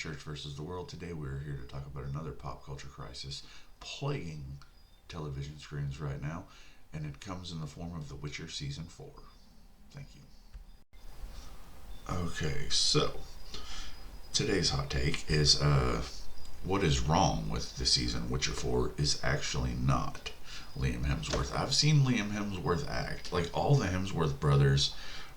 Church versus the World. Today we're here to talk about another pop culture crisis plaguing television screens right now, and it comes in the form of The Witcher Season 4. Thank you. Okay, so today's hot take is what is wrong with the season Witcher 4 is actually not Liam Hemsworth. I've seen Liam Hemsworth act. Like all the Hemsworth brothers,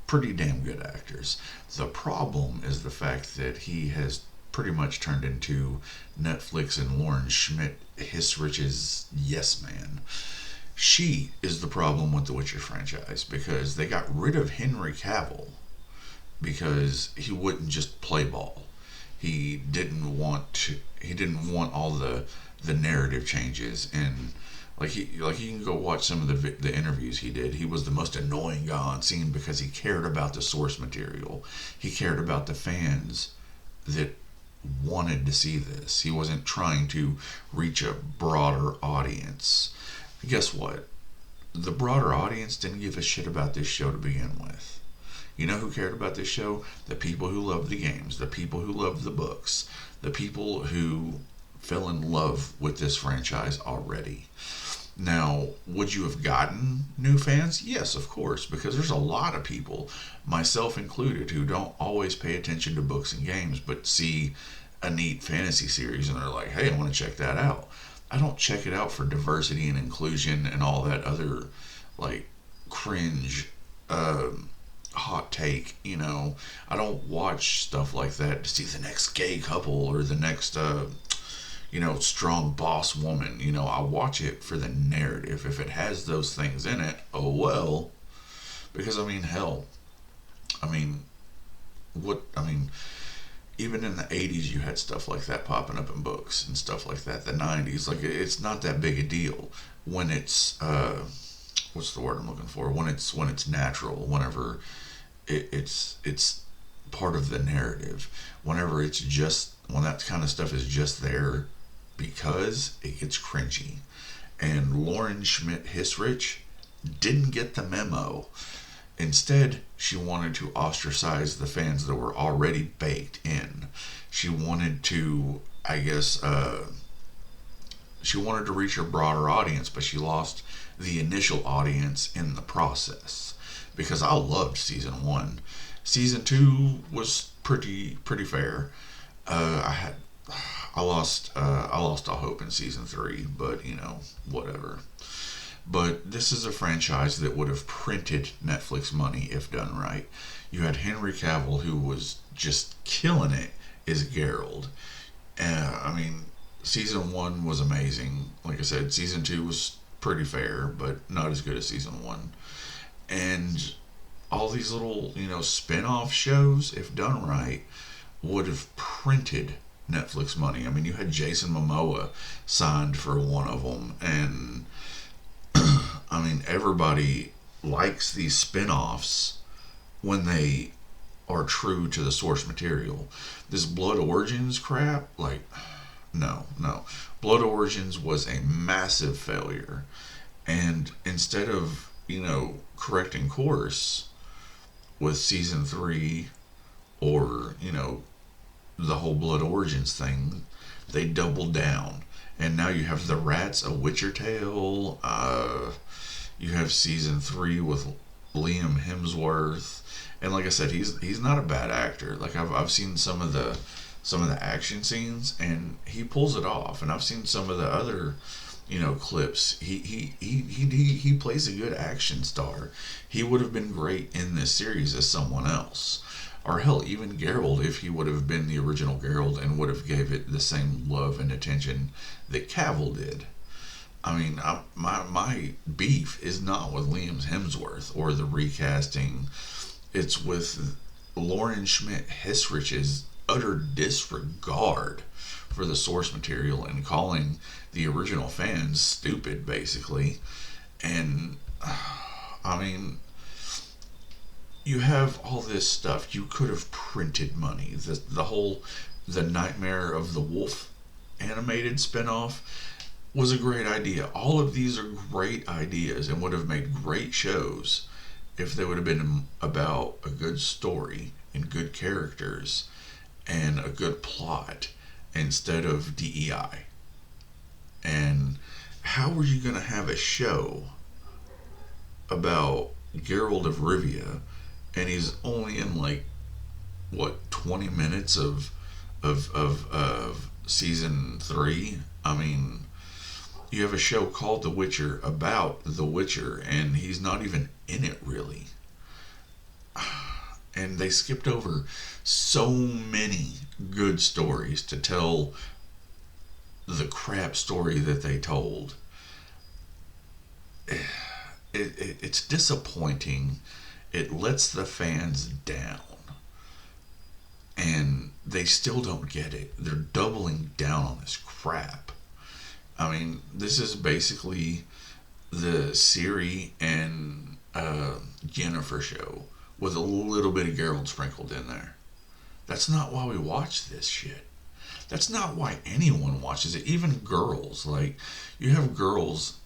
pretty damn good actors. The problem is the fact that he has pretty much turned into Netflix and Lauren Schmidt Hissrich's yes man. She is the problem with the Witcher franchise because they got rid of Henry Cavill because he wouldn't just play ball. He didn't want all the narrative changes, and you can go watch some of the interviews he did. He was the most annoying guy on scene because he cared about the source material. He cared about the fans that wanted to see this. He wasn't trying to reach a broader audience. Guess what? The broader audience didn't give a shit about this show to begin with. You know who cared about this show? The people who loved the games, the people who loved the books, the people who fell in love with this franchise already. Now, would you have gotten new fans? Yes, of course, because there's a lot of people, myself included, who don't always pay attention to books and games, but see a neat fantasy series and they're like, hey, I want to check that out. I don't check it out for diversity and inclusion and all that other, cringe, hot take, I don't watch stuff like that to see the next gay couple or the next, strong boss woman. I watch it for the narrative. If it has those things in it, oh well. Because, hell, even in the 80s, you had stuff like that popping up in books and stuff like that. The 90s, it's not that big a deal when it's, what's the word I'm looking for? When it's natural, whenever it's part of the narrative, when that kind of stuff is just there because it gets cringy. And Lauren Schmidt Hissrich didn't get the memo. Instead, she wanted to ostracize the fans that were already baked in. She wanted to, she wanted to reach a broader audience, but she lost the initial audience in the process. Because I loved season 1. Season 2 was pretty fair. I lost all hope in season 3, but whatever. But this is a franchise that would have printed Netflix money if done right. You had Henry Cavill, who was just killing it as Geralt. Season 1 was amazing. Like I said, season 2 was pretty fair, but not as good as season 1. And all these little, spin-off shows, if done right, would have printed Netflix money. You had Jason Momoa signed for one of them, and everybody likes these spin-offs when are true to the source material. This Blood Origins crap, no. Blood Origins was a massive failure. And instead of, correcting course with season 3 or, the whole Blood Origins thing, they doubled down. And now you have The Rats, A Witcher Tale. You have season 3 with Liam Hemsworth. And like I said, he's not a bad actor. I've seen some of the action scenes, and he pulls it off. And I've seen some of the other, clips. He plays a good action star. He would have been great in this series as someone else. Or hell, even Geralt, if he would have been the original Geralt and would have gave it the same love and attention that Cavill did. My beef is not with Liam Hemsworth or the recasting. It's with Lauren Schmidt Hissrich's utter disregard for the source material and calling the original fans stupid, basically. And, you have all this stuff. You could have printed money. The Nightmare of the Wolf animated spinoff was a great idea. All of these are great ideas and would have made great shows if they would have been about a good story and good characters and a good plot instead of DEI. And how are you going to have a show about Geralt of Rivia and he's only in like what 20 minutes of season 3? I mean, you have a show called The Witcher about The Witcher and he's not even in it really. And they skipped over so many good stories to tell the crap story that they told. It's disappointing. It lets the fans down. And they still don't get it. They're doubling down on this crap. I mean, this is basically the Ciri and Jennifer show with a little bit of Geralt sprinkled in there. That's not why we watch this shit. That's not why anyone watches it. Even girls. Like, you have girls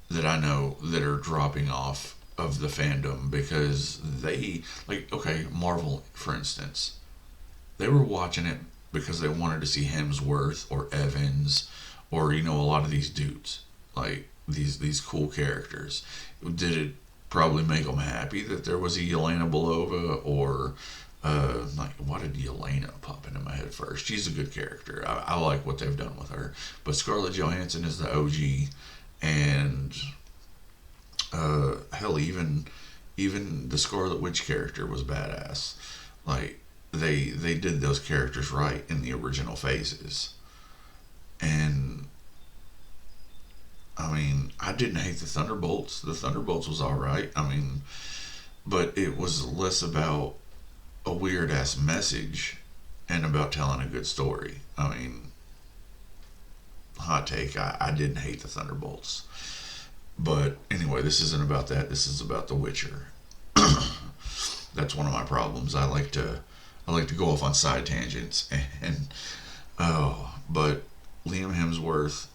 that I know that are dropping off of the fandom because they, like, okay, Marvel, for instance, they were watching it because they wanted to see Hemsworth or Evans or, you know, a lot of these dudes. Like, these cool characters. Did it probably make them happy that there was a Yelena Belova or like, why did Yelena pop into my head first? She's a good character. I like what they've done with her. But Scarlett Johansson is the OG, and hell, even the Scarlet Witch character was badass. Like, they did those characters right in the original phases, and I mean, I didn't hate the Thunderbolts. The Thunderbolts was all right. I mean, but it was less about a weird ass message and about telling a good story. I mean, hot take. I didn't hate the Thunderbolts. But anyway, this isn't about that. This is about The Witcher. That's one of my problems. I like to go off on side tangents and oh, but Liam Hemsworth,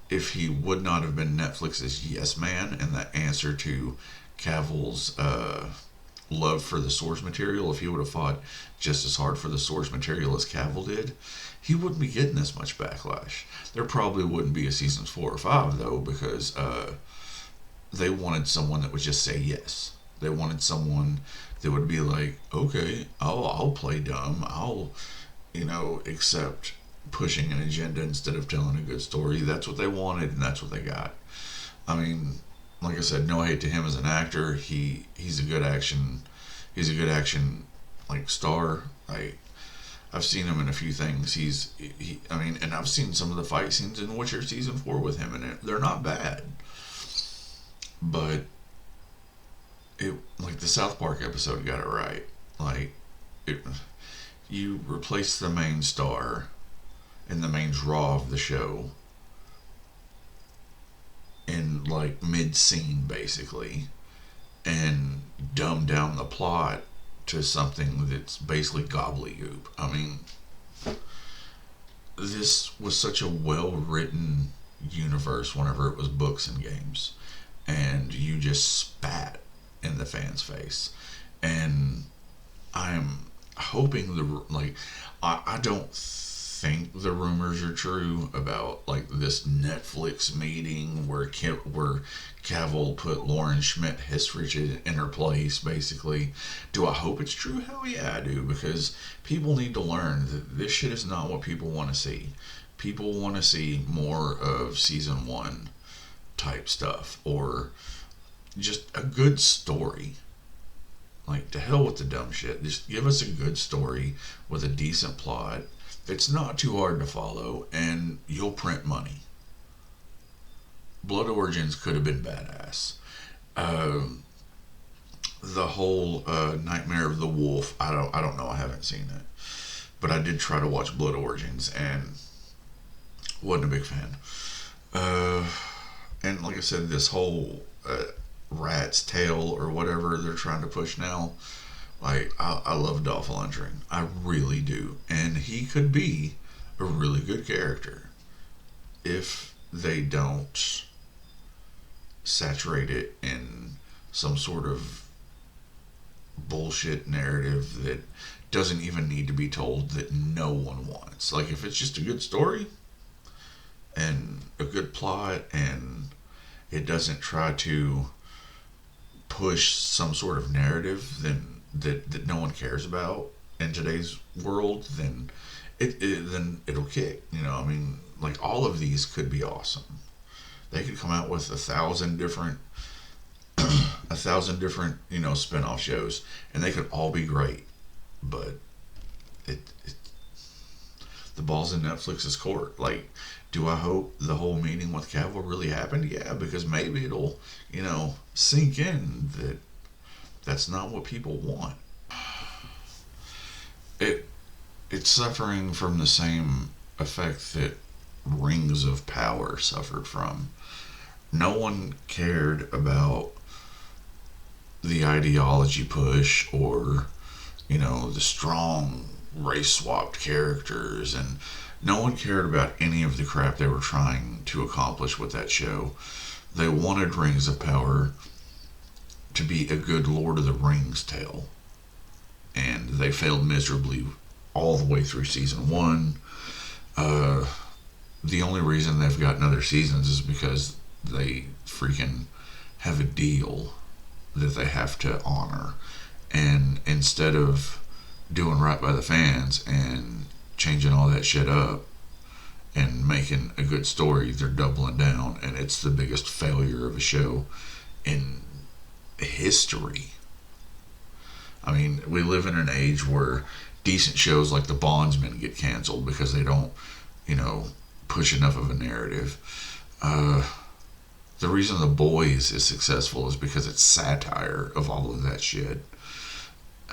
if he would not have been Netflix's Yes Man and the answer to Cavill's love for the source material, if he would have fought just as hard for the source material as Cavill did, he wouldn't be getting this much backlash. There probably wouldn't be a seasons 4 or 5 though, because they wanted someone that would just say yes. They wanted someone that would be like, okay, I'll play dumb. I'll, accept pushing an agenda instead of telling a good story. That's what they wanted, and that's what they got. I mean, like I said, no hate to him as an actor. He's a good action. He's a good action like star. I've seen him in a few things. And I've seen some of the fight scenes in Witcher season 4 with him in it. They're not bad, but like the South Park episode got it right. Like you replace the main star and the main draw of the show in like mid scene basically, and dumb down the plot to something that's basically gobbledygook. I mean, this was such a well written universe whenever it was books and games, and you just spat in the fans' face. And I'm hoping I don't think the rumors are true about like this Netflix meeting where Cavill put Lauren Schmidt Hissrich in her place. Basically, do I hope it's true? Hell yeah, I do, because people need to learn that this shit is not what people want to see. People want to see more of season 1 type stuff, or just a good story. Like, to hell with the dumb shit. Just give us a good story with a decent plot. It's not too hard to follow, and you'll print money. Blood Origins could have been badass. The whole Nightmare of the Wolf. I don't know. I haven't seen it, but I did try to watch Blood Origins and wasn't a big fan. And like I said, this whole Rat's Tail or whatever they're trying to push now. Like, I love Dolph Lundgren. I really do. And he could be a really good character if they don't saturate it in some sort of bullshit narrative that doesn't even need to be told that no one wants. Like, if it's just a good story and a good plot, and it doesn't try to push some sort of narrative that no one cares about in today's world, then then it'll kick. I mean, like, all of these could be awesome. They could come out with 1,000 different spin-off shows, and they could all be great. But it the ball's in Netflix's court. Like, do I hope the whole meeting with Cavill really happened? Yeah, because maybe it'll sink in that that's not what people want. It it's suffering from the same effect that Rings of Power suffered from. No one cared about the ideology push, or the strong race swapped characters, and no one cared about any of the crap they were trying to accomplish with that show. They wanted Rings of Power to be a good Lord of the Rings tale, and they failed miserably all the way through season one. The only reason they've gotten other seasons is because they freaking have a deal that they have to honor. And instead of doing right by the fans and changing all that shit up and making a good story, they're doubling down, and it's the biggest failure of a show in history. I mean, we live in an age where decent shows like The Bondsman get canceled because they don't, push enough of a narrative. The reason The Boys is successful is because it's satire of all of that shit.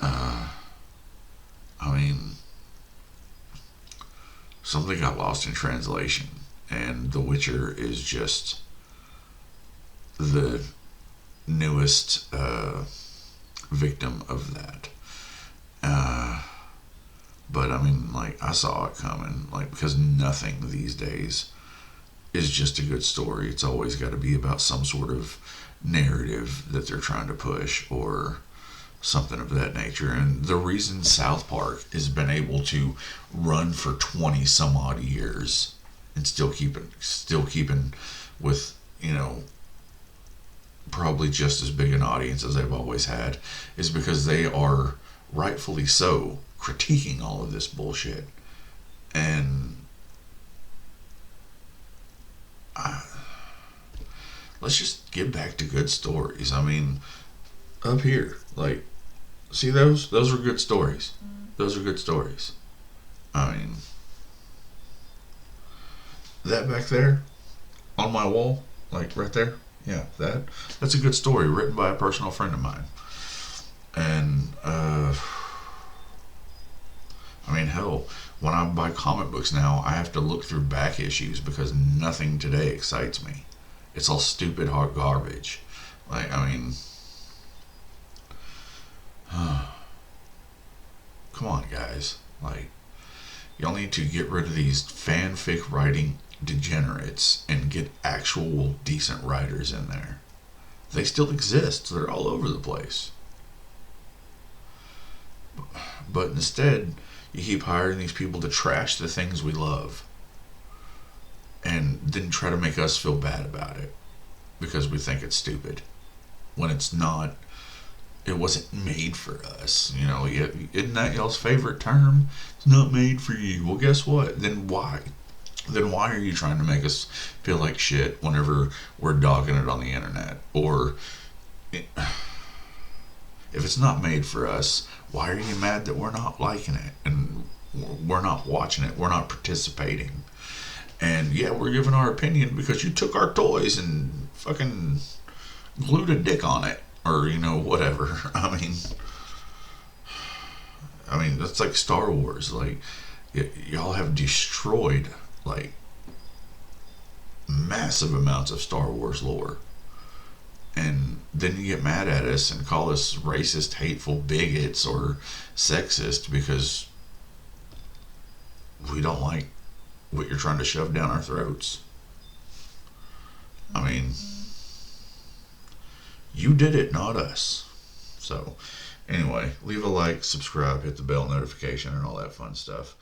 I mean, something got lost in translation, and The Witcher is just the newest victim of that. But I mean, like, I saw it coming, like, because nothing these days is just a good story. It's always got to be about some sort of narrative that they're trying to push, or something of that nature. And the reason South Park has been able to run for 20 some odd years and still keeping with, probably just as big an audience as they've always had, is because they are, rightfully so, critiquing all of this bullshit. And let's just get back to good stories. I mean, up here, like, see those? Those are good stories. Those are good stories. I mean, that back there on my wall, like right there, yeah, that's a good story written by a personal friend of mine. And I mean, hell, when I buy comic books now, I have to look through back issues because nothing today excites me. It's all stupid hot garbage. Like, I mean, come on, guys. Like, y'all need to get rid of these fanfic writing degenerates and get actual decent writers in there. They still exist. They're all over the place. But instead, you keep hiring these people to trash the things we love, and then try to make us feel bad about it because we think it's stupid, when it's not. It wasn't made for us. Isn't that y'all's favorite term? It's not made for you. Well, guess what? Then why are you trying to make us feel like shit whenever we're dogging it on the internet? Or if it's not made for us, why are you mad that we're not liking it and we're not watching it, we're not participating? And yeah, we're giving our opinion because you took our toys and fucking glued a dick on it, or whatever. I mean that's like Star Wars. Like, y'all have destroyed, like, massive amounts of Star Wars lore, and then you get mad at us and call us racist, hateful bigots, or sexist because we don't like what you're trying to shove down our throats. I mean, you did it, not us. So Anyway, leave a like, subscribe, hit the bell notification, and all that fun stuff.